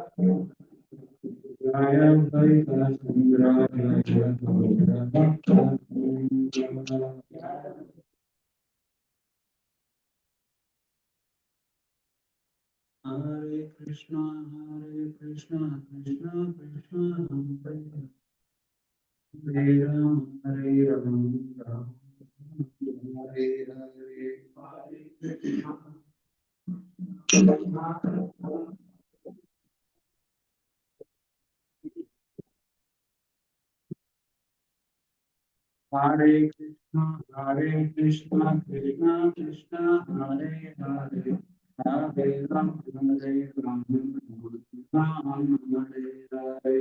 Krishna, Krishna Krishna, Hare Ram, Hare Ram, Ram Hare Hare. Hare Krishna, Krishna Krishna, Hare Hare, Hare Ram, Hare Ram, Ram Hare Hare.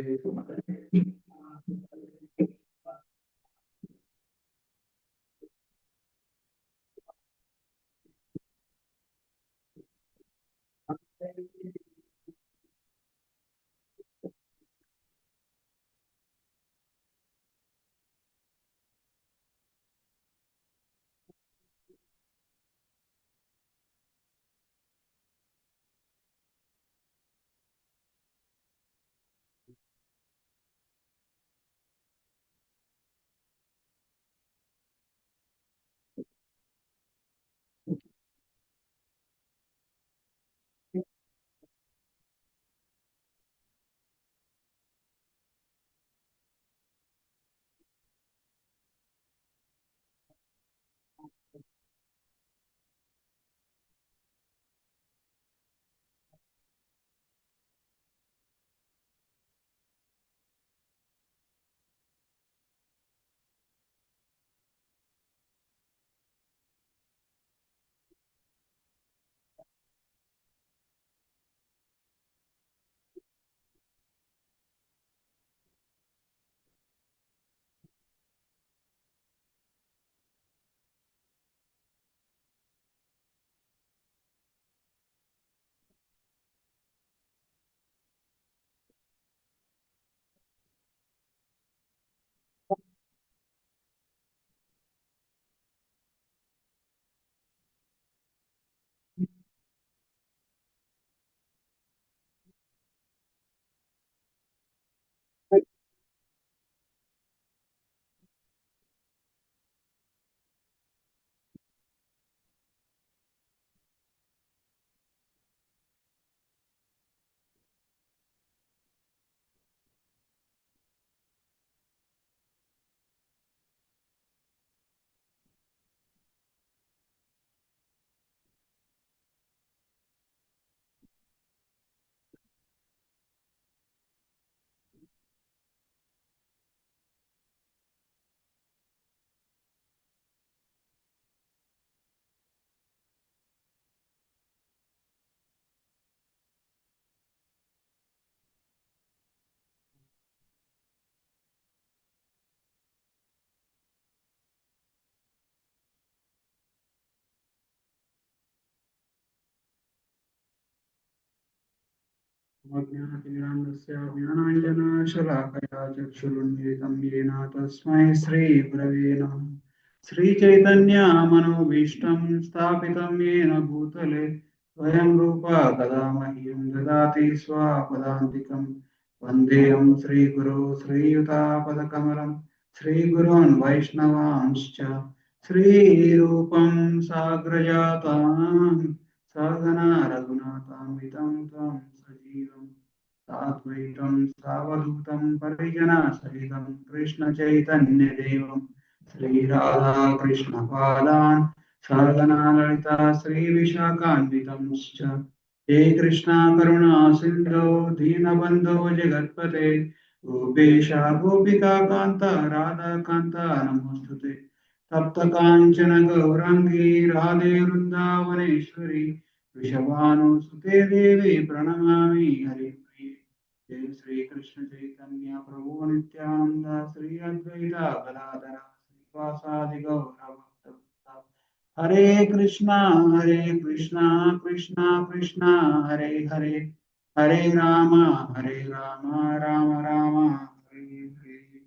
अज्ञातिमिरान्धस्य ज्ञानाञ्जनशलाकया चक्षुरुन्मिलितं येन तस्मै श्रीगुरवे नमः। श्रीचैतन्यमनोभीष्टं स्थापितं येन भूतले स्वयं रूपा कदा मह्यं ददाति स्वपदान्तिकं। वन्देऽहं श्रीगुरो श्रीयुतापदकमलं श्रीगुरोन् वैष्णवांश्च श्रीरूपं साग्रजातां सहगना रघुनाथान्वितं तं सजीवं साद्वैतं सावधूतं परिजनसहितं कृष्णचैतन्यदेवं श्रीराधाकृष्णपादान् सहगना ललिता श्रीविशाखान्वितंश्च हे कृष्णा करुणा सिन्धो दीनबन्धो जगत्पते गोपेश गोपिका कान्त राधाकान्त नमोऽस्तुते तप्त काञ्चन गौराङ्गी राधे वृन्दावनेश्वरी वृषभानुसुते देवी प्रणमामि हरिप्रिये जय श्री कृष्ण चैतन्य प्रभु नित्यानंद श्री अद्वैता गदाधर श्रीवासादि गौरभक्तवृन्द हरे कृष्णा कृष्णा कृष्णा हरे हरे हरे राम राम राम हरे हरे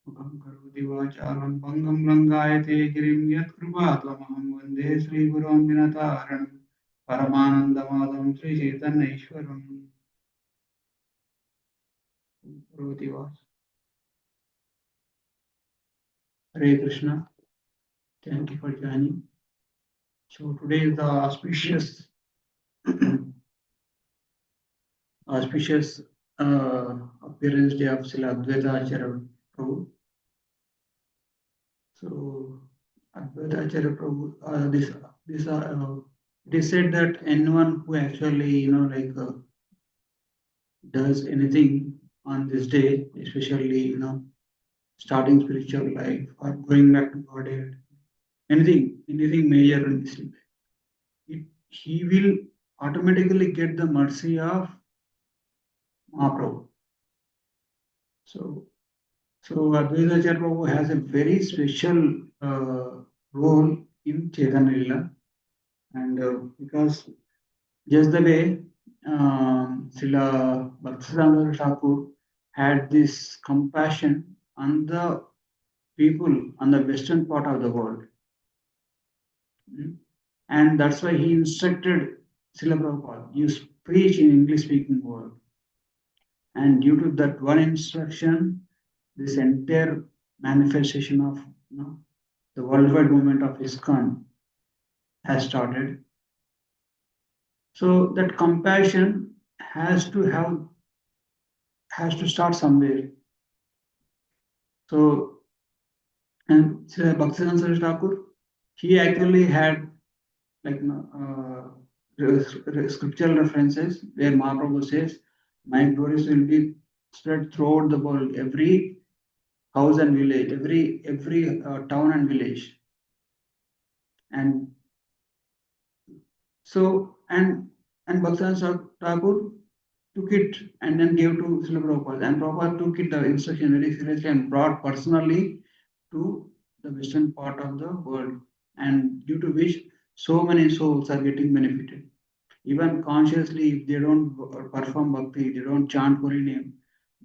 मुखं करोति वाचालं भङ्गं लङ्घयते गिरिं यत्कृपात्वमहं वन्दे श्रीगुरों दिनतारणं परमानन्दमाधवं श्रीचैतन्यैश्वरम् Prabhuji was. Hare Krishna. Thank you for joining. So today is the auspicious appearance day of Srila Advaita Acharya Prabhu. So Advaita Acharya Prabhu, it is said that anyone who actually does anything on this day, especially starting spiritual life or going back to Godhead, anything major in this life, he will automatically get the mercy of Mahaprabhu. So, Advaita Acharya Prabhu has a very special role in Chaitanya Lila, and because just the way Srila Bhaktisiddhanta Thakur had this compassion on the people on the western part of the world. And that's why he instructed Srila Prabhupada, you preach in English speaking world. And due to that one instruction, this entire manifestation of the worldwide movement of ISKCON has started. So that compassion has to start somewhere. So, and Bhaktisiddhanta Saraswati Thakur, he actually had scriptural references where Mahaprabhu says, my glories will be spread throughout the world, every house and village, every town and village. And so, and Bhaktisiddhanta Thakur took it and then gave to Srila Prabhupada. And Prabhupada took it, the instruction very seriously and brought personally to the western part of the world. And due to which so many souls are getting benefited. Even consciously, if they don't perform bhakti, they don't chant holy name,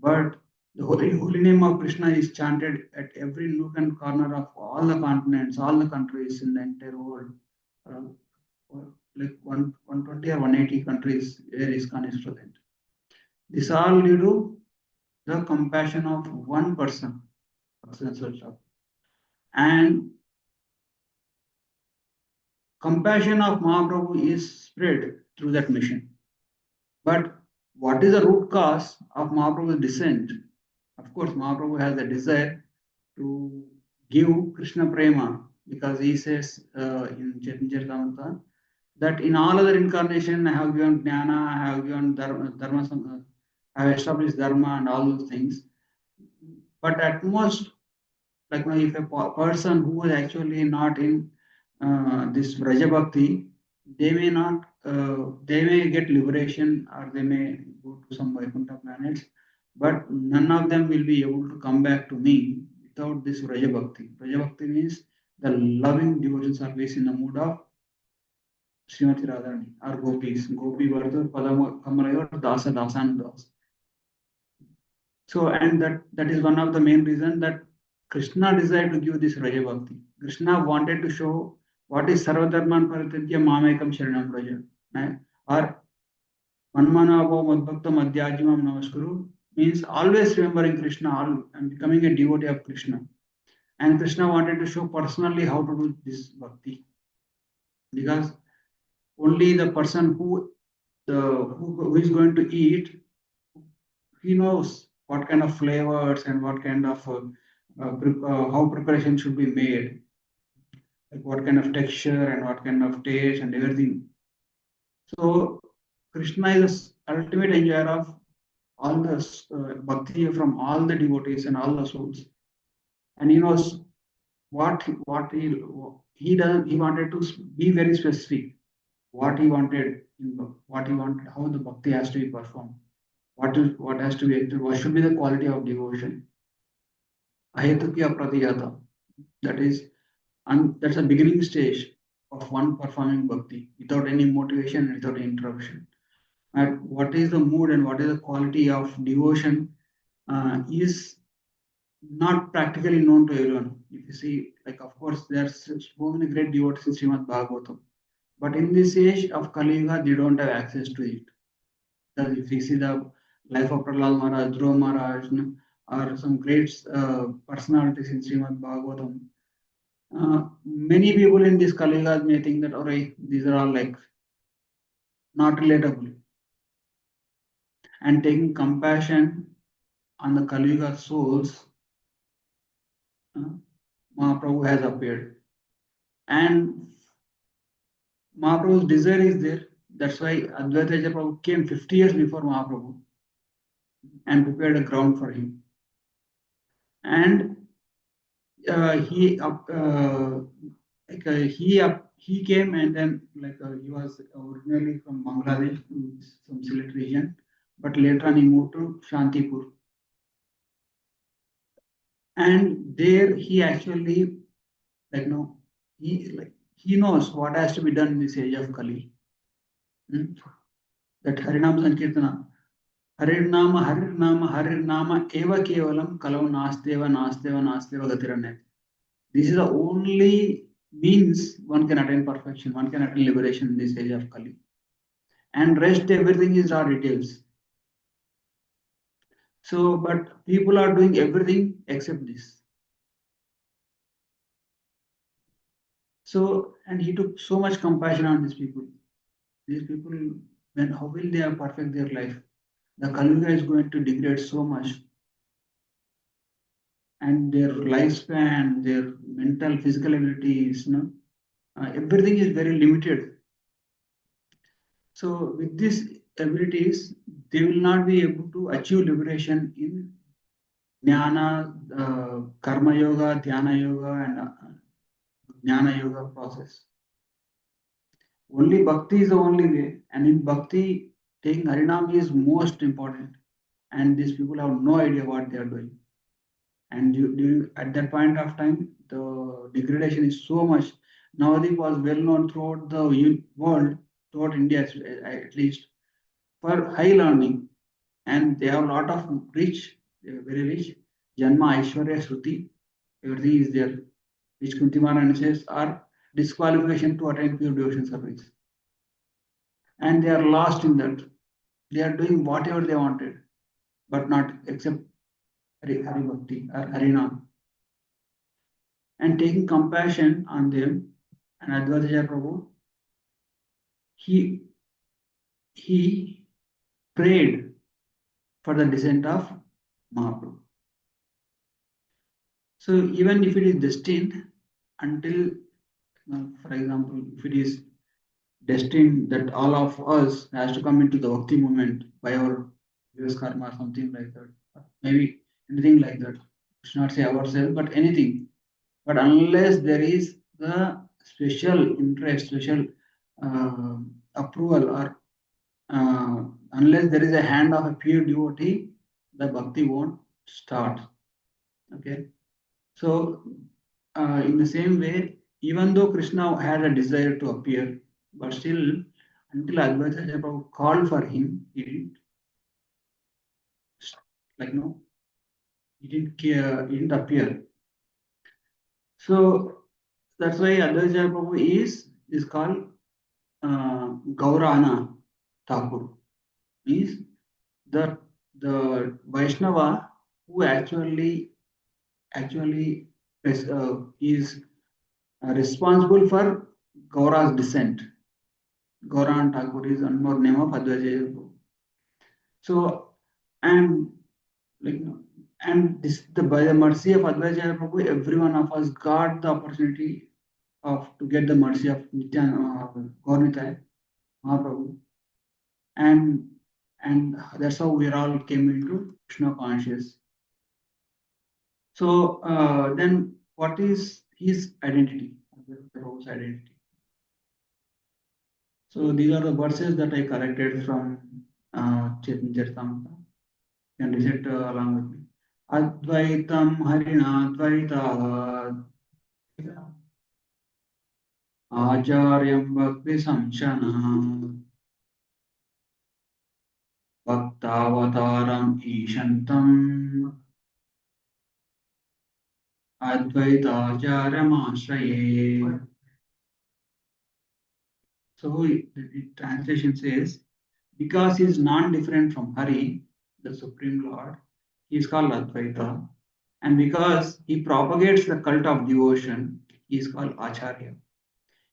but the holy name of Krishna is chanted at every nook and corner of all the continents, all the countries in the entire world. Like 120 or 180 countries where ISKCON is present. This all due to the compassion of one person, and compassion of Mahaprabhu is spread through that mission. But what is the root cause of Mahaprabhu's descent? Of course, Mahaprabhu has a desire to give Krishna Prema because he says in Chaitanya Charitamrita that in all other incarnation I have given Jnana, I have given Dharma, I have established Dharma and all those things. But at most, if a person who is actually not in this Vraja Bhakti, they may get liberation or they may go to some Vaikuntha planets, but none of them will be able to come back to me without this Vraja Bhakti. Vraja Bhakti means the loving devotion service in the mood of Srimati Radharani or Gopis. Gopi Vardha Padama Kamalayor Dasa Dasanudas. So, and that is one of the main reasons that Krishna desired to give this Raja Bhakti. Krishna wanted to show what is Sarvadharman Parititya Mamekam Sharanam Raja. Or Manmanavo Madbhakta Madhyajimam Namaskuru means always remembering Krishna and becoming a devotee of Krishna. And Krishna wanted to show personally how to do this bhakti. Because only the person who is going to eat, he knows what kind of flavors and what kind of how preparation should be made, like what kind of texture and what kind of taste and everything. So Krishna is the ultimate enjoyer of all the bhakti from all the devotees and all the souls, and he knows what he does. He wanted to be very specific. What he wanted, how the bhakti has to be performed. What has to be, what should be the quality of devotion. Ahetukya pratiyata. That is, and that's a beginning stage of one performing bhakti without any motivation and without any interruption. And what is the mood and what is the quality of devotion is not practically known to everyone. If you see, of course, there's so many great devotees in Srimad Bhagavatam, but in this age of Kali Yuga, they don't have access to it. Because if you see the life of Prahlad Maharaj, Dhruva Maharaj, or some great personalities in Srimad Bhagavatam. Many people in this Kali Yuga may think that, alright, these are all like not relatable. And taking compassion on the Kali Yuga souls, Mahaprabhu has appeared. And Mahaprabhu's desire is there. That's why Advaita Prabhu came 50 years before Mahaprabhu and prepared a ground for him. And he came, and then he was originally from Bangladesh, some Sylhet region, but later on he moved to Shantipur. And there he actually he knows what has to be done in this age of Kali. That Harinam Sankirtana. Harinama, Harinama, Harinama, Eva Kevalam, Kalau Nasteva, Nasteva, Nasteva Gatirane. This is the only means one can attain perfection, one can attain liberation in this age of Kali. And rest everything is raw details. So, but people are doing everything except this. So, and he took so much compassion on these people. These people, how will they perfect their life? The Kali Yuga is going to degrade so much, and their lifespan, their mental, physical abilities, everything is very limited. So with these abilities, they will not be able to achieve liberation in jnana, karma yoga, dhyana yoga, and jnana yoga process. Only bhakti is the only way, and in bhakti, taking harinam is most important. And these people have no idea what they are doing. And at that point of time, the degradation is so much. Navadip was well known throughout the world, throughout India at least, for high learning. And they have a lot of rich, they are very rich. Janma, Aishwarya, Shruti, everything is there. Which Kunti Maharani says are disqualification to attain pure devotion service. And they are lost in that. They are doing whatever they wanted, but not except Hari Bhakti or Harinam. And taking compassion on them, and Advaita Prabhu, he prayed for the descent of Mahaprabhu. So even if it is destined, until, for example, if it is destined that all of us has to come into the bhakti movement by our previous karma, something like that, maybe anything like that. Should not say ourselves, but anything. But unless there is the special interest, special uh, approval, or unless there is a hand of a pure devotee, the bhakti won't start. Okay. So, in the same way, even though Krishna had a desire to appear, but still, until Advaita Prabhu called for him, he didn't like no, he didn't care, he didn't appear. So that's why Advaita Prabhu is called Gaurana Thakur. Means the Vaishnava who actually is responsible for Gaura's descent. Gauran Thakur is one more name of Advaita Prabhu. So, and like and this by the mercy of Advaita Prabhu, every one of us got the opportunity of to get the mercy of Gaurnitai Mahaprabhu, and that's how we all came into Krishna conscious. So then, what is his identity? Prabhu's identity. So these are the verses that I collected from Chaitanya Charitamrita. You can recite along with me. Advaitam Harina Advaita Acharyam Bhakti Samshana Bhaktavataram Ishantam Advaita Acharyam Ashraye. So the translation says, because he is non-different from Hari, the Supreme Lord. He is called Advaita. And because he propagates the cult of devotion, he is called Acharya.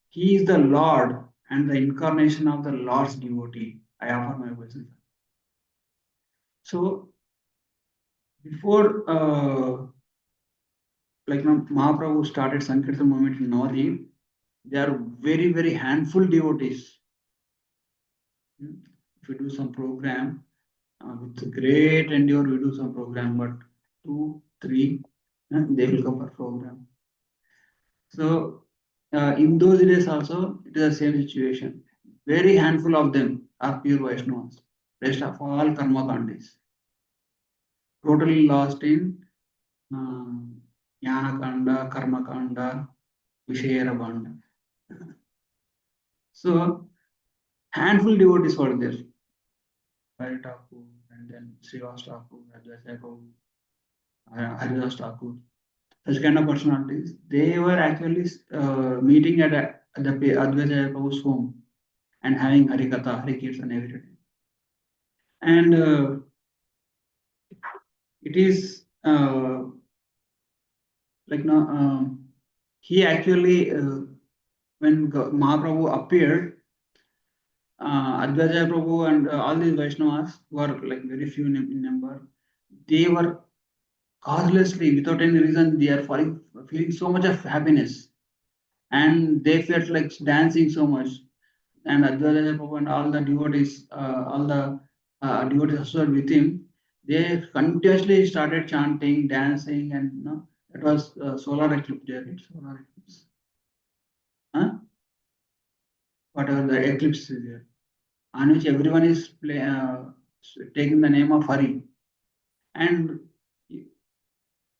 He is the Lord and the incarnation of the Lord's devotee. I offer my obeisance. So before Mahaprabhu started Sankirtan movement in Navadvip, there are very, very handful devotees. If you do some program, with great endeavor, we do some program, but 2, 3, they will come for program. So in those days also, it is the same situation. Very handful of them are pure Vaishnavas. Rest of all karma kandis. Totally lost in Jnana Kanda, Karma Kanda, Vishayara Banda. So handful devotees were there. Hari Thakur, and then Srivas Thakur, Advaita Thakur, Haridas Thakur. Such kind of personalities. They were actually meeting at the Advaita Thakur's home and having Harikatha, Harikirtan every day. And it is he actually, when Mahaprabhu appeared, Advaita Prabhu and all these Vaishnavas were like very few in number. They were causelessly, without any reason, they are feeling so much of happiness, and they felt like dancing so much. And Advaita Prabhu and all the devotees, devotees associated with him, they continuously started chanting, dancing, and it was solar eclipse there. Solar eclipse. Huh? Whatever the eclipse is there, on which everyone is taking the name of Hari. And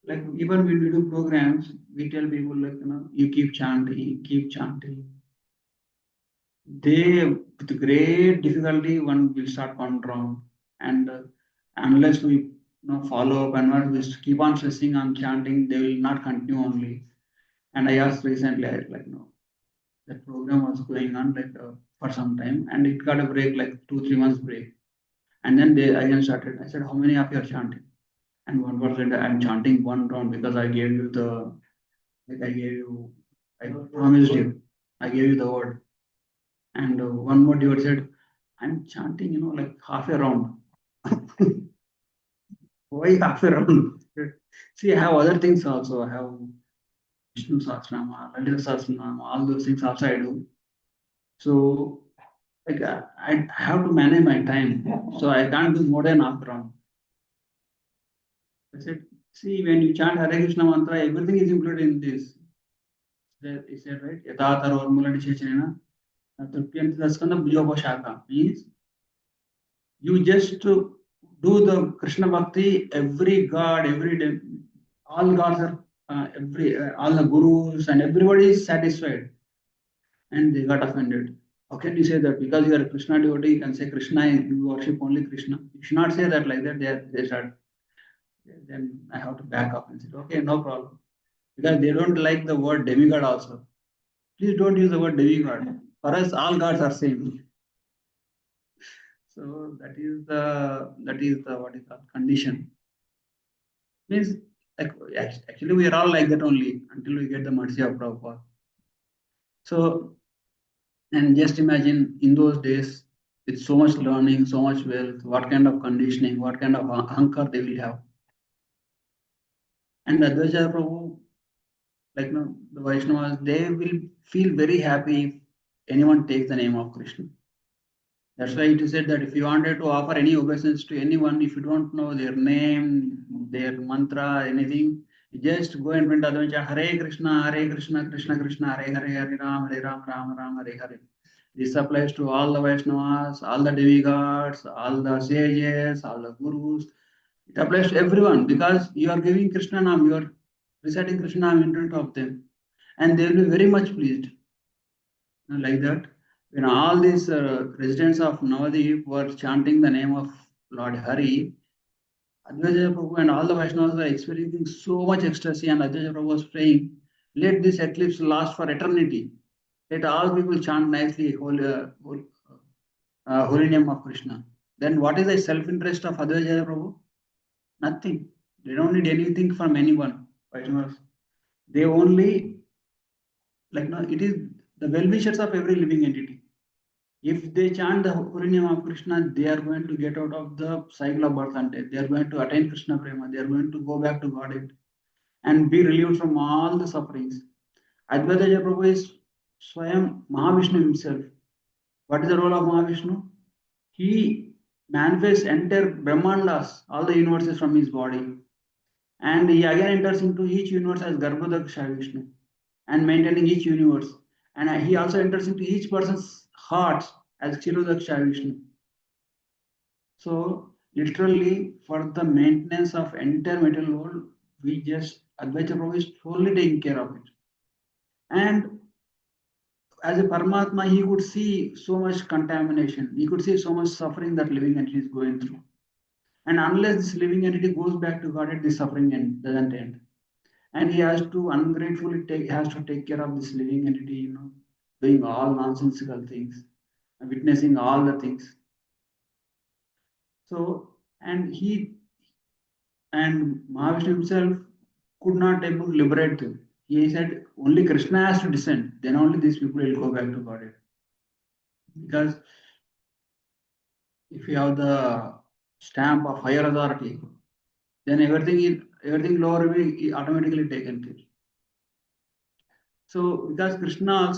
like even when we do programs, we tell people like you keep chanting, keep chanting. They with great difficulty one will start one round, and unless we follow up and we keep on stressing on chanting, they will not continue only. And I asked recently, that program was going on for some time, and it got a break, like 2-3 months break, and then they again started. I said, how many of you are chanting? And one person, I'm chanting one round because I gave you I promised you, I gave you the word. And one more devotee said, I'm chanting, like half a round. Why half a round? See, I have other things also. I have Vishnu Sahasranama, Lalita Sahasranama, all those things also I do. So, I have to manage my time. So I can't do more than half a round. I said, see, when you chant Hare Krishna mantra, everything is included in this. He said, right? Yatha Tarvarmula Nishechanena, Tripyantaskanda Bhujopashaka. Means you just do the Krishna Bhakti, every god, every day, all gods are, all the gurus and everybody is satisfied. And they got offended. How can you say that? Because you are a Krishna devotee, you can say Krishna and you worship only Krishna. You should not say that like that. They start. Then I have to back up and say, okay, no problem. Because they don't like the word demigod also. Please don't use the word demigod. For us, all gods are same. So that is the what is called condition. Means actually we are all like that only until we get the mercy of Prabhupada. So, and just imagine in those days with so much learning, so much wealth, what kind of conditioning, what kind of ahankar they will have. And Advaita Prabhu, the Vaishnavas, they will feel very happy if anyone takes the name of Krishna. That's why it is said that if you wanted to offer any obeisance to anyone, if you don't know their name, their mantra, anything, you just go and print Advaita, Hare Krishna, Krishna Krishna, Hare Ram, Ram Ram, Hare Hare. This applies to all the Vaishnavas, all the demigods, all the sages, all the gurus. It applies to everyone because you are giving Krishna Nam, you are reciting Krishna Nam in front of them, and they will be very much pleased. Like that, when all these residents of Navadvip were chanting the name of Lord Hari, Advaita Prabhu and all the Vaishnavas were experiencing so much ecstasy, and Advaita Prabhu was praying, let this eclipse last for eternity. Let all people chant nicely holy name of Krishna. Then what is the self-interest of Advaita Prabhu? Nothing. They don't need anything from anyone. Vaishnavas. They only, like, no, it is the well-wishers of every living entity. If they chant the holy name of Krishna, they are going to get out of the cycle of birth and death. They are going to attain Krishna Prema. They are going to go back to Godhead and be relieved from all the sufferings. Advaita Prabhu is Swayam Mahavishnu himself. What is the role of Mahavishnu? He manifests entire Brahmandas, all the universes from his body. And he again enters into each universe as Garbhodaksha Vishnu and maintaining each universe. And he also enters into each person's heart as Kshirodaksha Vishnu. So, literally, for the maintenance of entire material world, we just, Advaita Prabhu is totally taking care of it. And as a Paramatma, he could see so much contamination, he could see so much suffering that living entity is going through. And unless this living entity goes back to God, the suffering doesn't end. And he has to ungratefully has to take care of this living entity, doing all nonsensical things, witnessing all the things. So, and Mahavishnu himself could not able to liberate them. He said only Krishna has to descend, then only these people will go back to Godhead. Because if you have the stamp of higher authority, then everything lower will be automatically taken care. So because Krishna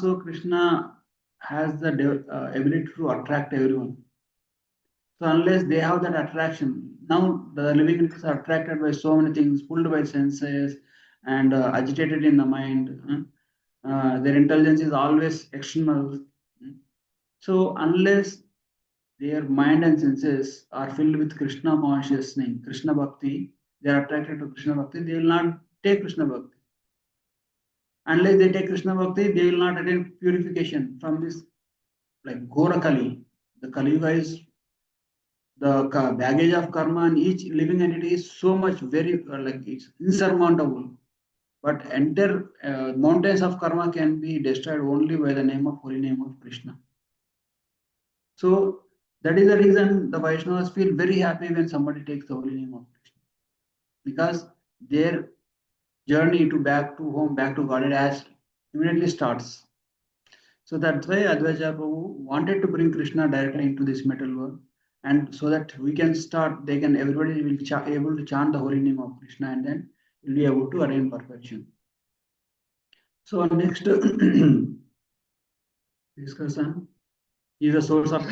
has the ability to attract everyone. So unless they have that attraction, now the living entities are attracted by so many things, pulled by senses, and agitated in the mind. Their intelligence is always external. So unless their mind and senses are filled with Krishna consciousness, Krishna Bhakti, they are attracted to Krishna Bhakti, they will not take Krishna Bhakti. Unless they take Krishna Bhakti, they will not attain purification from this, like Ghora Kali. The Kali Yuga is the baggage of karma, and each living entity is so much very, like it's insurmountable. But entire mountains of karma can be destroyed only by the holy name of Krishna. So that is the reason the Vaishnavas feel very happy when somebody takes the holy name of Krishna, because their journey to back to home, back to Godhead has immediately starts. So that's why Advaita Prabhu wanted to bring Krishna directly into this metal world, and so that we can start, everybody will able to chant the holy name of Krishna, and then will be able to attain perfection. So next discussion is the source of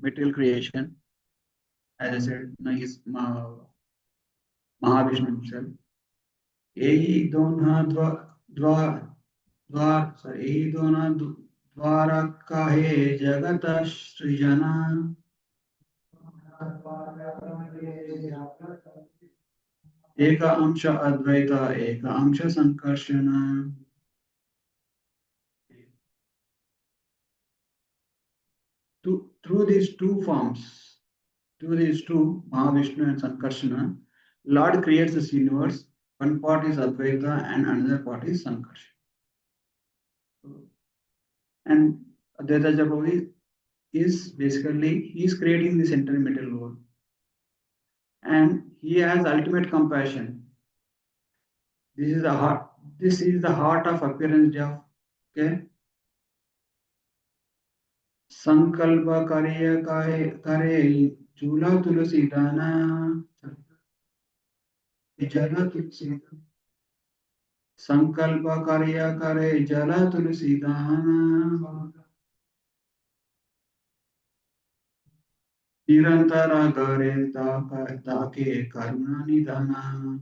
material creation. As I said, he is Mahavishnu himself. Ehi dona ehi dona dvara kahe jagata srijana. Eka amsha advaita, eka amsha sankarshana. Through these two forms, through these two, Mahavishnu and Sankarshana, Lord creates this universe. One part is Advaita and another part is Sankarshana. And Advaita Prabhu is basically, he is creating this entire material world. And he has ultimate compassion. This is the heart. This is the heart of appearance of, okay. Sankalpa kare chula tulasi dana. Jala tulsi. Sankalpa kare jala tulsi dana. Nirantara kare take karuna nidana.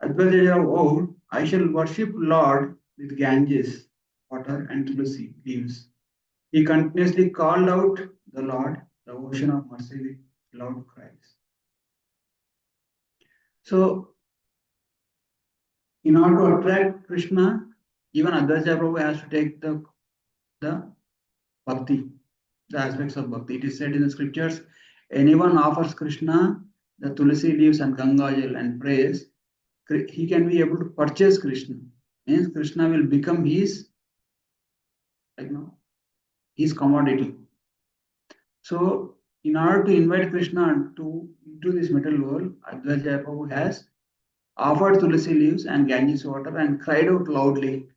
Advaita vowed, I shall worship Lord with Ganges, water, and Tulsi leaves. He continuously called out the Lord, the ocean of mercy, with loud cries. So, in order to attract Krishna, even Advaita Prabhu has to take the bhakti, the aspects of bhakti. It is said in the scriptures, anyone offers Krishna the Tulsi leaves and Ganga Jal and prays, he can be able to purchase Krishna. Means Krishna will become his, like, his commodity. So, in order to invite Krishna into this material world, Advaita Prabhu has offered tulsi leaves and Ganges water and cried out loudly.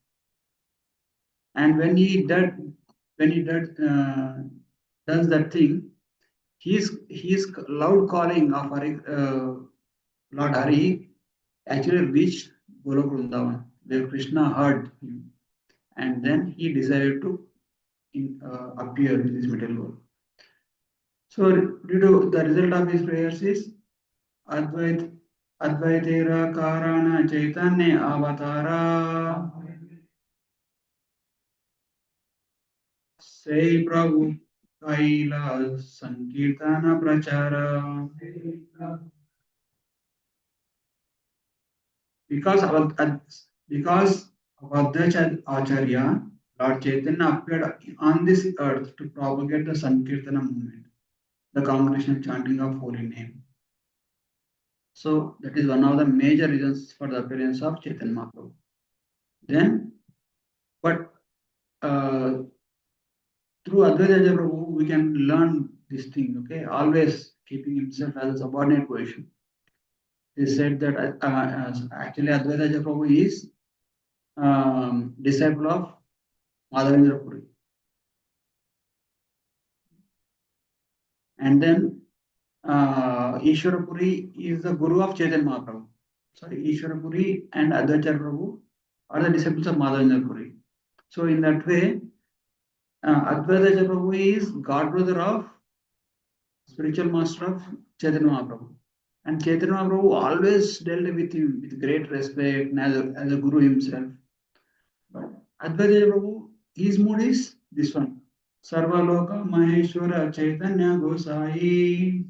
And when he does that thing, his loud calling of Lord Hari actually reached Golok Vrindavan, where Krishna heard him, and then he decided to appear in this material world. So, due to the result of his prayers is Advait Advaitera Karana Chaitanya Avatara. Say Prabhu Kaila Sankirtana Prachara. Because because of Advaita Acharya, Lord Chaitanya appeared on this earth to propagate the Sankirtana movement, the combination chanting of holy name. So that is one of the major reasons for the appearance of Chaitanya Mahaprabhu. Then, but through Advaita Prabhu, we can learn this thing, okay? Always keeping himself as a subordinate position. He said that actually Advaita Prabhu is disciple of Madhavendra Puri. And then Ishwara Puri is the guru of Chaitanya Mahaprabhu. Sorry, Ishwara Puri and Advaita Prabhu are the disciples of Madhavendra Puri. So in that way, Advaita Prabhu is god brother of spiritual master of Chaitanya Mahaprabhu. And Chaitanya Mahaprabhu always dealt with him with great respect and as a guru himself. But Advaita Prabhu, his mood is this one. Sarvaloka Maheshwara Chaitanya Gosai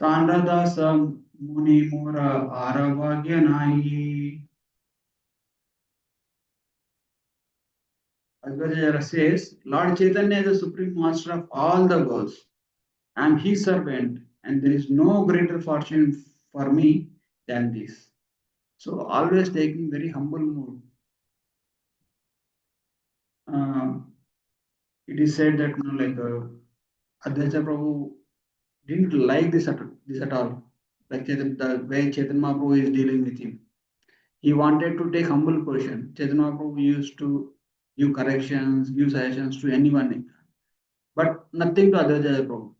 Tandradasa Muni Mura Aravagya Nahi. Advaita says, Lord Chaitanya is the supreme master of all the worlds. I am his servant, and there is no greater fortune for me than this. So always taking very humble mood. It is said that Advaita Prabhu didn't like this at all. Like the way Chaitanya Mahaprabhu is dealing with him. He wanted to take humble position. Chaitanya Mahaprabhu used to give corrections, give suggestions to anyone, but nothing to Advaita Prabhu.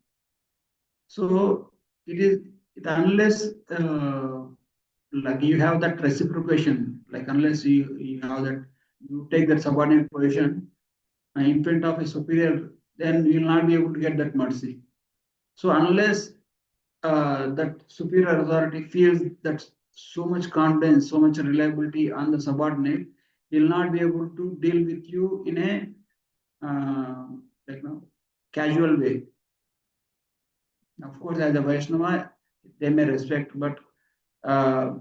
So it is unless like you have that reciprocation, like unless you have that you take that subordinate position in front of a superior, then you will not be able to get that mercy. So unless that superior authority feels that so much confidence, so much reliability on the subordinate, he will not be able to deal with you in a like casual way. Of course, as a Vaishnava, they may respect, but uh,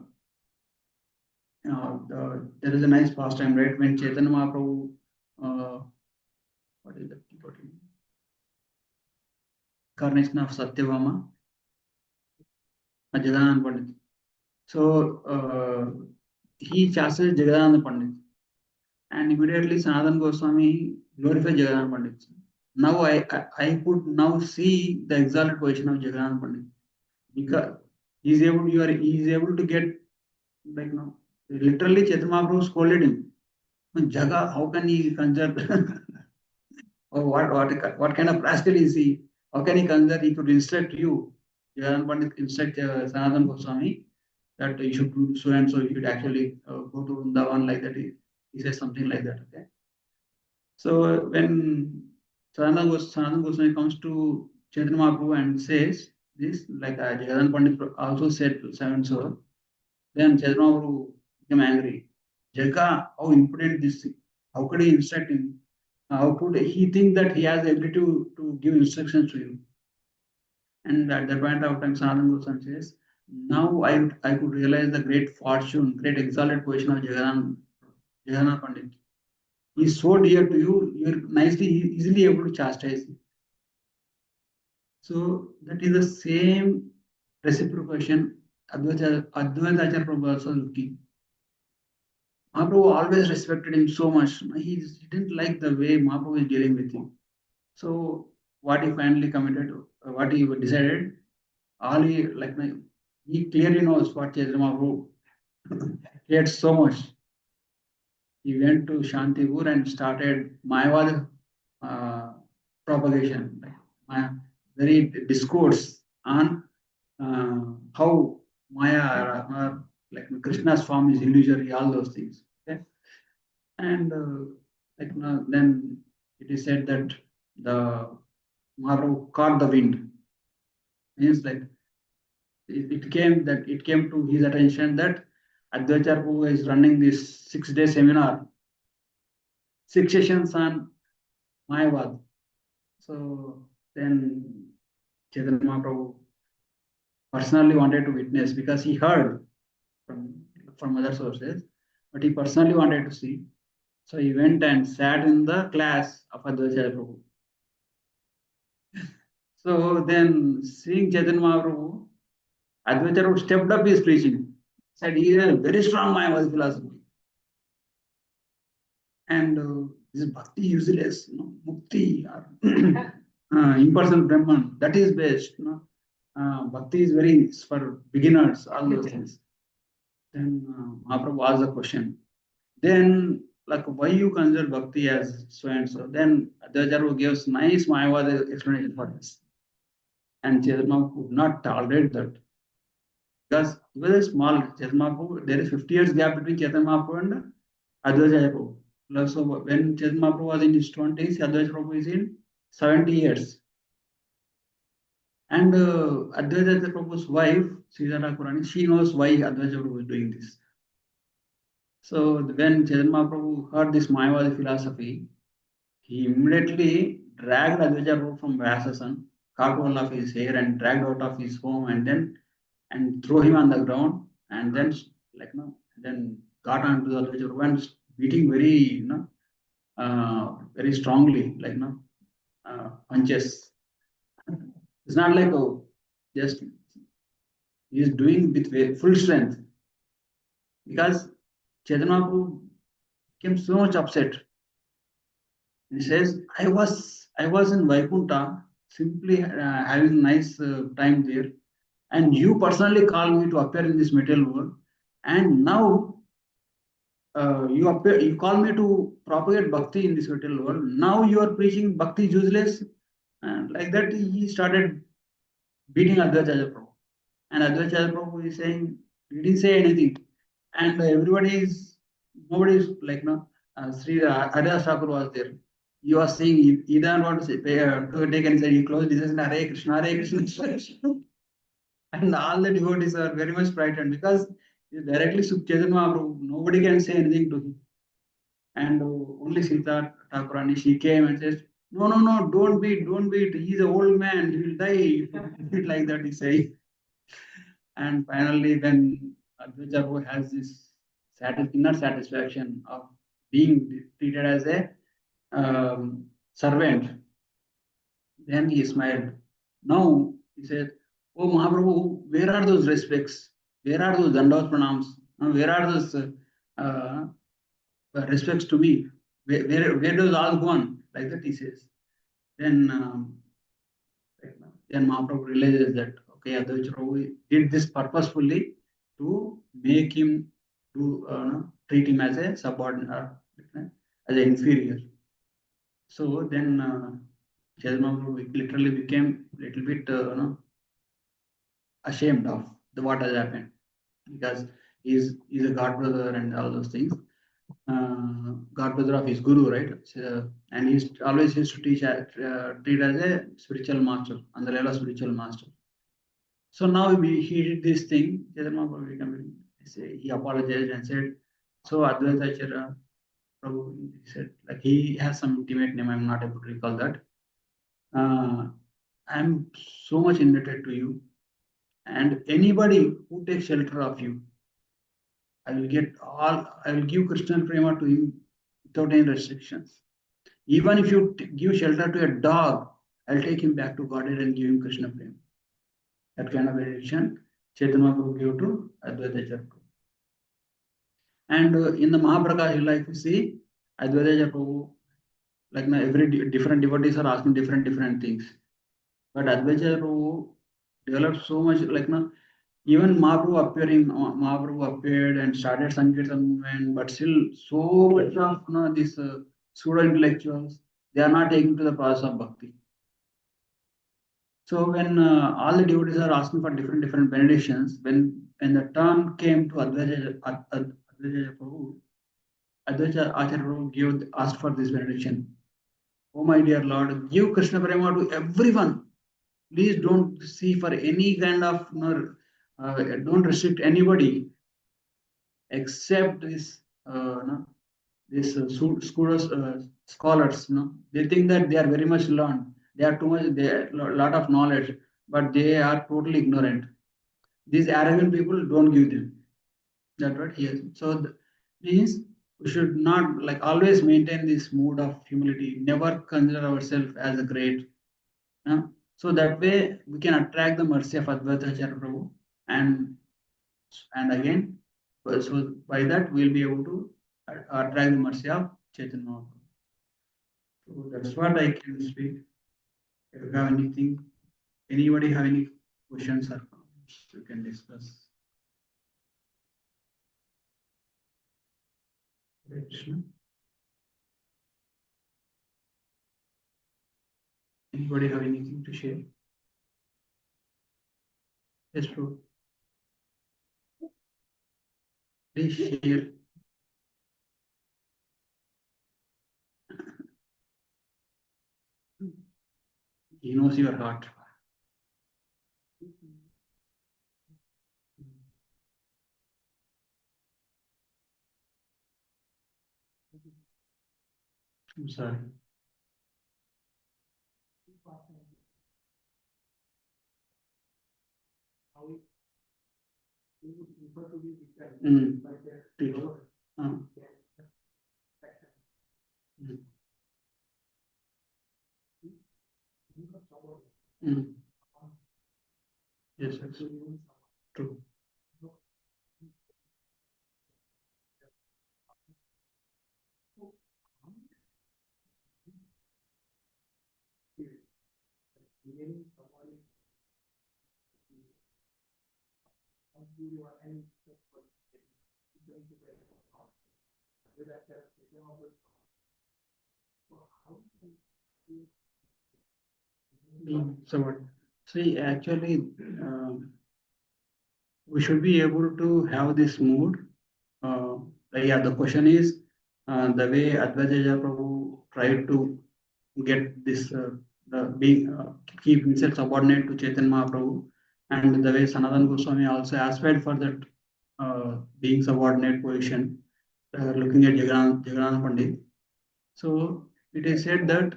there is a nice pastime, right? When Chaitanya Mahaprabhu, what is that? Incarnation of Satyabhama, Jagadananda Pandit. So he chastises Jagadananda Pandit, and immediately Sanatana Goswami glorified Jagadananda Pandit. Now I could now see the exalted position of Jagadananda Pandit because he is able to get like literally Chaitanya Mahaprabhu scolded him. Jaga, how can he consider? Oh, what kind of rascal is he? How can he consider he could instruct you? Jagadananda Pandit instruct Sanatana Goswami that you should do so and so, you should actually go to Vrindavan like that. He says something like that. Okay. So when Sanatana Goswami comes to Chaitanya Mahaprabhu and says this, like Jagadananda Pandit also said so and so, then Chaitanya Mahaprabhu became angry. Jaga, how impudent this thing. How could he instruct him? How could he think that he has the ability to give instructions to you? And at that point of time, Sanatana Goswami says, now I could realize the great fortune, great exalted position of Jagannath Pandit. He is so dear to you, you are nicely, easily able to chastise him. So that is the same reciprocation Advaita Acharya Prabhu also looking. Mahaprabhu always respected him so much. He didn't like the way Mahaprabhu is dealing with him. So what he finally committed, what he decided, all he like he clearly knows what Chaitanya Mahaprabhu cared so much. He went to Shantipur and started Mayavad propagation, like very discourse on how Maya, like Krishna's form is illusory, all those things. Okay? And then it is said that the Mahaprabhu caught the wind. Means like it came to his attention that Advaita Prabhu is running this 6 day seminar, 6 sessions on Mayavad. So then Chaitanya Mahaprabhu personally wanted to witness because he heard from, from other sources, but he personally wanted to see. So he went and sat in the class of Advaita Prabhu. So then seeing Chaitanya Mahaprabhu, Advaita Prabhu stepped up his preaching, said he is a very strong Mayavadi philosophy. And this bhakti useless, mukti or impersonal Brahman, that is best. Bhakti is very for beginners, all those things. Then Mahaprabhu asked the question. Then, like, why you consider bhakti as so and so? Then Advaita gives nice Mayavada explanation for this. And Chaitanya could not tolerate that because he was a small Chaitanya, there is 50 years gap between Chaitanya Mahaprabhu and Advaita Prabhu. So when Chaitanya Mahaprabhu was in his 20s, Advaita Prabhu is in 70 years. And Advaita Prabhu's wife, Sridhar Thakurani, she knows why Advaita Prabhu is doing this. So when Chaitanya Mahaprabhu heard this Mayavadi philosophy, he immediately dragged Advaita Prabhu from Vyasasan, cut all of his hair and dragged out of his home and throw him on the ground and then then got onto the Advaita Prabhu and beating very strongly punches. It's not like just he is doing with full strength because Chaitanya Mahaprabhu became so much upset. He says, I was in Vaikunta simply having nice time there, and you personally called me to appear in this material world, and now you call me to propagate bhakti in this material world. Now you are preaching bhakti is useless, and like that he started beating Advaita Prabhu. And Advaita Prabhu is saying he didn't say anything, and nobody is like Sri Haridas Thakur was there. You are saying he doesn't want to say to take any side. He closed his eyes and Hare Krishna, Hare Krishna, Hare Krishna. And all the devotees are very much frightened because he directly Chaitanya Mahaprabhu. Nobody can say anything to him. And only Sita Thakurani, she came and says, no, no, no, don't beat. He's an old man. He will die. Like that, he say. And finally, when Advaita Prabhu has this inner satisfaction of being treated as a servant, then he smiled. Now he said, oh Mahaprabhu, where are those respects? Where are those dandavat pranams? Where are those respects to me? Where does all gone? Like that he says. Then then Mahaprabhu realizes that okay, Advaita Prabhu did this purposefully to make him to treat him as a subordinate or as an inferior. So then Chaitanya Mahaprabhu literally became a little bit ashamed of what has happened because he's a god brother and all those things. God brother of his guru, right? So, and he's always used to treat as a spiritual master, on the level of spiritual master. So now he did this thing. He apologized and said, "So Advaita Acharya, Prabhu," he said, like he has some intimate name. I'm not able to recall that. I'm so much indebted to you, and anybody who takes shelter of you, I will give Krishna Prema to him without any restrictions. Even if you give shelter to a dog, I'll take him back to Godhead and give him Krishna Prema. That kind of addiction Chaitanya Prabhu gave to Advaita Acharya. And in the Mahaprakash Lila, if you see, Advaita Prabhu, like now every different devotees are asking different things. But Advaita Prabhu developed so much, like now even Mahaprabhu appeared and started Sankirtan movement, but still so much of these pseudo intellectuals, they are not taking to the process of bhakti. So when all the devotees are asking for different benedictions, when the turn came to Advaita Prabhu, Advaita Acharya Prabhu asked for this benediction. Oh my dear Lord, give Krishna Prema to everyone. Please don't see for any kind of, don't restrict anybody except these scholars. They think that they are very much learned. They are too much, they are lot of knowledge, but they are totally ignorant. These arrogant people don't give them. That's what he is. So means we should not like always maintain this mood of humility. Never consider ourselves as a great. So that way we can attract the mercy of Advaita Acharya Prabhu, and again, so by that we'll be able to attract the mercy of Chaitanya Mahaprabhu. So that's what I can speak. If you have anything, anybody have any questions or comments, you can discuss. Hare Krishna. Anybody have anything to share? Yes, bro. Please share. He knows your heart. I'm sorry. Mm. Mm. Yes, yes. True. So what? See, actually, we should be able to have this mood. Yeah, the question is the way Advaita Prabhu tried to get this the being keep himself subordinate to Chaitanya Mahaprabhu, and the way Sanatana Goswami also aspired for that being subordinate position, looking at Jagannath Pandit. So it is said that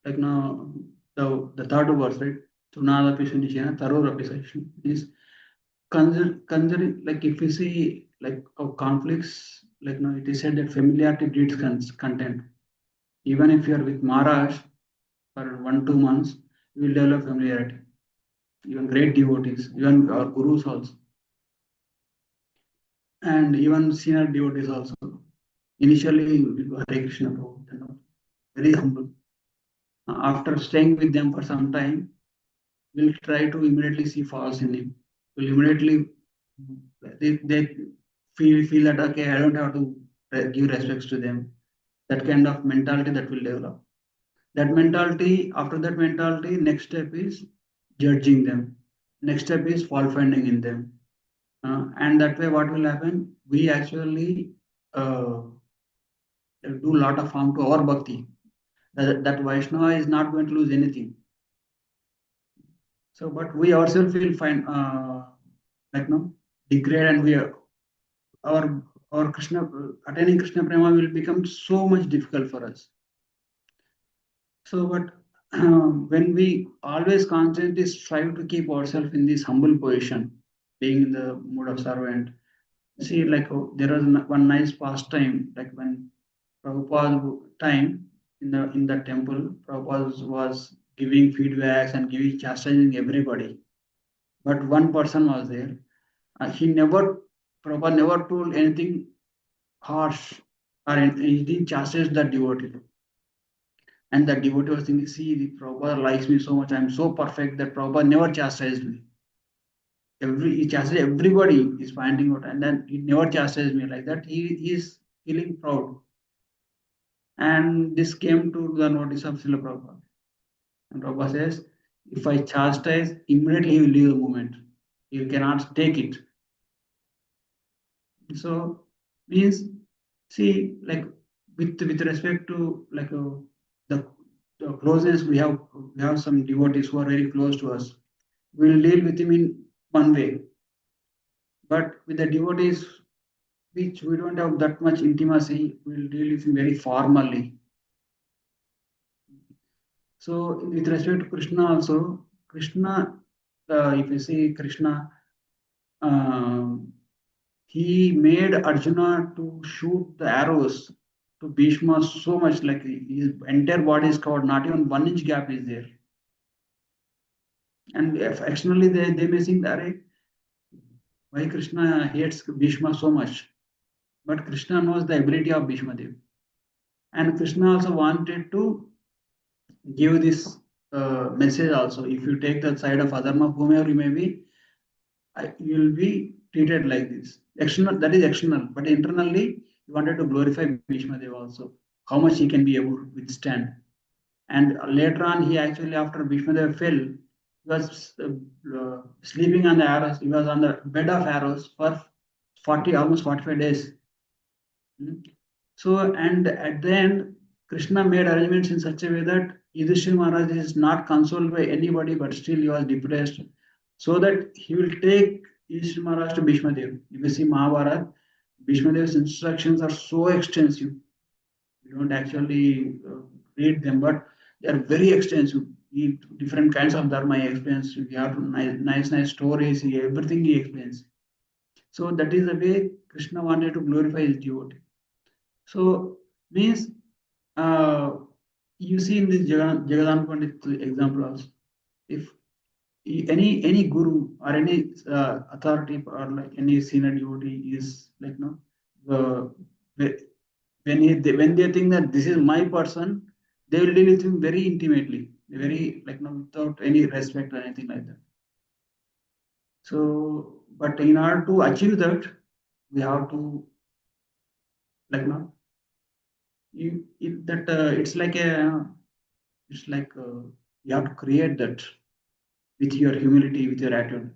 like now the third verse, right? Tunada Pisunichena, Tarora Pisation is considering, like if you see like conflicts, like now it is said that familiarity breeds content. Even if you are with Maharaj for 1 2 months, you will develop familiarity. Even great devotees, even our gurus also, and even senior devotees also. Initially, Hare Krishna Prabhu, very humble. After staying with them for some time, we'll try to immediately see faults in him. We'll immediately they feel that okay, I don't have to give respects to them. That kind of mentality that will develop. That mentality, after that mentality, next step is judging them. Next step is fault finding in them. And that way, what will happen? We actually do a lot of harm to our bhakti. That Vaishnava is not going to lose anything. So, but we ourselves will find like no degrade, and we are, our Krishna attaining Krishna prema will become so much difficult for us. So, but when we always constantly strive to keep ourselves in this humble position, being in the mood of servant. See, like there was one nice pastime, like when Prabhupada time in the temple, Prabhupada was giving feedbacks and giving chastising everybody. But one person was there. He never Prabhupada never told anything harsh, or he didn't chastise the devotee. And the devotee was thinking, see, the Prabhupada likes me so much, I'm so perfect that Prabhupada never chastised me. He chastised everybody is finding out, and then he never chastised me like that. He is feeling proud. And this came to the notice of Srila Prabhupada. And Prabhupada says, if I chastise, immediately he will leave the movement. He cannot take it. So means, see, like with respect to like the, the closeness we have some devotees who are very close to us. We'll deal with him in one way, but with the devotees which we don't have that much intimacy, we'll deal with him very formally. So with respect to Krishna also, Krishna, if you see Krishna, um, he made Arjuna to shoot the arrows to Bhishma so much, like his entire body is covered, not even 1 inch gap is there. And if externally they may think, Arey, why Krishna hates Bhishma so much? But Krishna knows the ability of Bhishma Dev. And Krishna also wanted to give this message also. If you take the side of Adharma, whomever you may be, you will be treated like this. External, that is external, but internally, he wanted to glorify Bhishma Dev also, how much he can be able to withstand. And later on, he actually, after Bhishma Dev fell, he was sleeping on the arrows. He was on the bed of arrows for 40, almost 45 days. Hmm. So, and at the end, Krishna made arrangements in such a way that Yudhishthira Maharaj is not consoled by anybody, but still he was depressed, so that he will take Yudhishthira Maharaj to Bhishma Dev. If you see Mahabharata, Bhishma Dev's instructions are so extensive. You don't actually read them, but they are very extensive. Different kinds of dharma he explains. You have nice stories. Everything he explains. So that is the way Krishna wanted to glorify his devotee. So means uh, you see in this Jagadan Pandit example also, if any guru or any authority or like any senior devotee is like no, when they think that this is my person, they will deal with him very intimately, very like no, without any respect or anything like that. So, but in order to achieve that, we have to like no, that it's like a it's like you have to create that with your humility, with your attitude.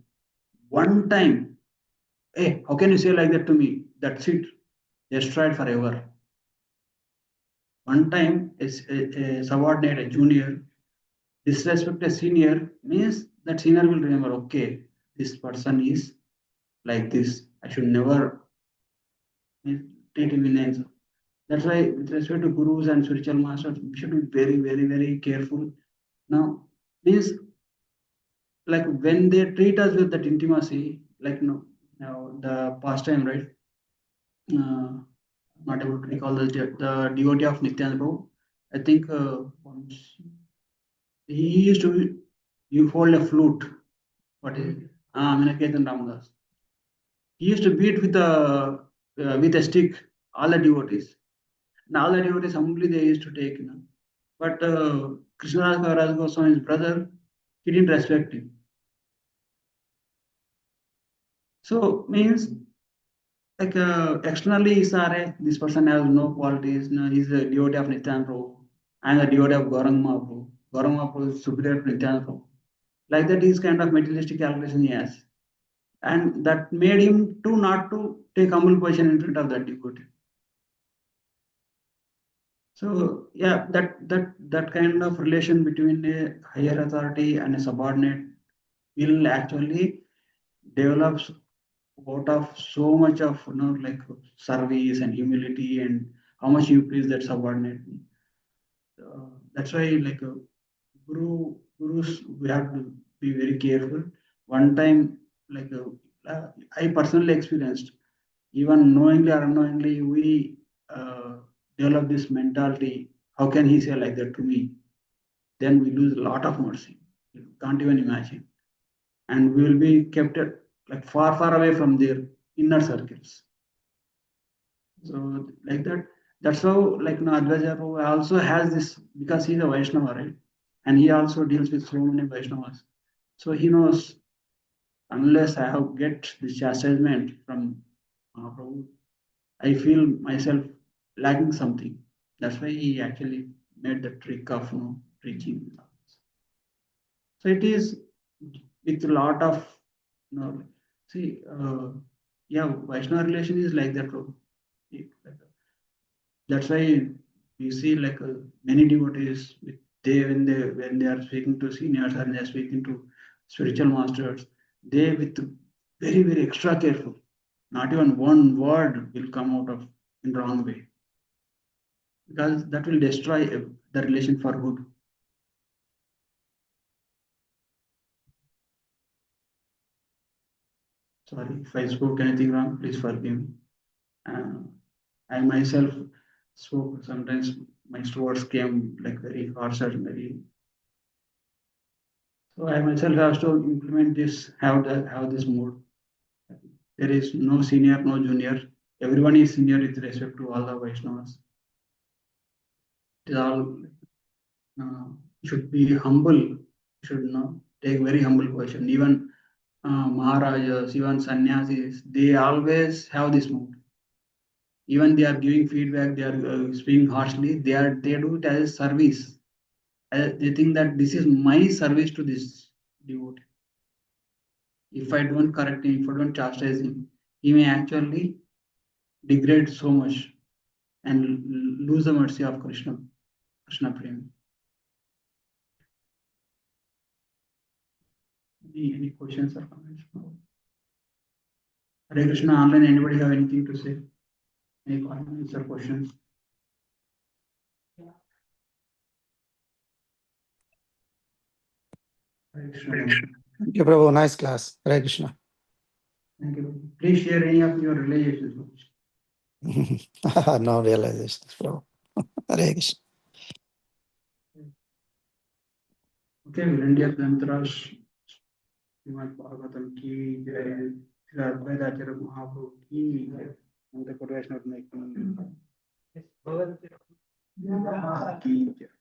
One time, hey, how can you say like that to me? That's it. Destroyed forever. One time, a subordinate, a junior, disrespect a senior means that senior will remember, okay, this person is like this. I should never treat him in answer. That's why, with respect to gurus and spiritual masters, we should be very careful. Now, means like when they treat us with that intimacy, like no, now the pastime, right? Not able to recall the devotee of Nityananda Prabhu. I think once he used to you hold a flute. What is it? Minaketan Ramadas. He used to beat with a stick all the devotees. And all the devotees humbly they used to take, you know. But Krishnadas Kaviraj Goswami's brother, he didn't respect him. So means like externally, Sare, this person has no qualities. No, he's a devotee of Nityananda Prabhu. I'm a devotee of Gauranga Mahaprabhu. Gauranga Mahaprabhu is superior to Nityananda Prabhu. Like that, is kind of materialistic calculation he has, and that made him to not to take humble position in front of that devotee. So yeah, that kind of relation between a higher authority and a subordinate will actually develop out of so much of like service and humility and how much you please that subordinate. That's why like gurus we have to be very careful. One time like I personally experienced, even knowingly or unknowingly, we develop this mentality. How can he say like that to me? Then we lose a lot of mercy. You can't even imagine, and we will be kept like far away from their inner circles. So like that, that's how like Advaita Prabhu also has this because he's a Vaishnava, right? And he also deals with so many Vaishnavas. So he knows unless I have get the chastisement from Mahaprabhu, I feel myself lacking something. That's why he actually made the trick of preaching. So it is with a lot of see yeah, Vaishnava relation is like that. That's why we see like many devotees when they are speaking to seniors and they are speaking to spiritual masters, they with very extra careful. Not even one word will come out of in wrong way because that will destroy the relation for good. Sorry if I spoke anything wrong, please forgive me. Uh, I myself spoke sometimes my words came like very harsh and very. So I myself have to implement this, have this mode. There is no senior, no junior. Everyone is senior with respect to all the Vaishnavas. It is all uh, should be humble. Should not take very humble position. Even Maharajas, even sannyasis, they always have this mood. Even they are giving feedback, they are speaking harshly. They do it as service. They think that this is my service to this devotee. If I don't correct him, if I don't chastise him, he may actually degrade so much and lose the mercy of Krishna Prema. Any questions or comments? Hare Krishna online, anybody have anything to say? Any comments or questions? Hare Krishna. Thank you, Prabhu. Nice class. Hare Krishna. Thank you. Please share any of your realizations. No realizations, Prabhu. Hare Krishna. Okay, we'll end here. Tantrash, Srimad Bhagavatam ki jai, Sri Advaita Acharya Mahaprabhu ki jai. And the Vaishnava ki jai.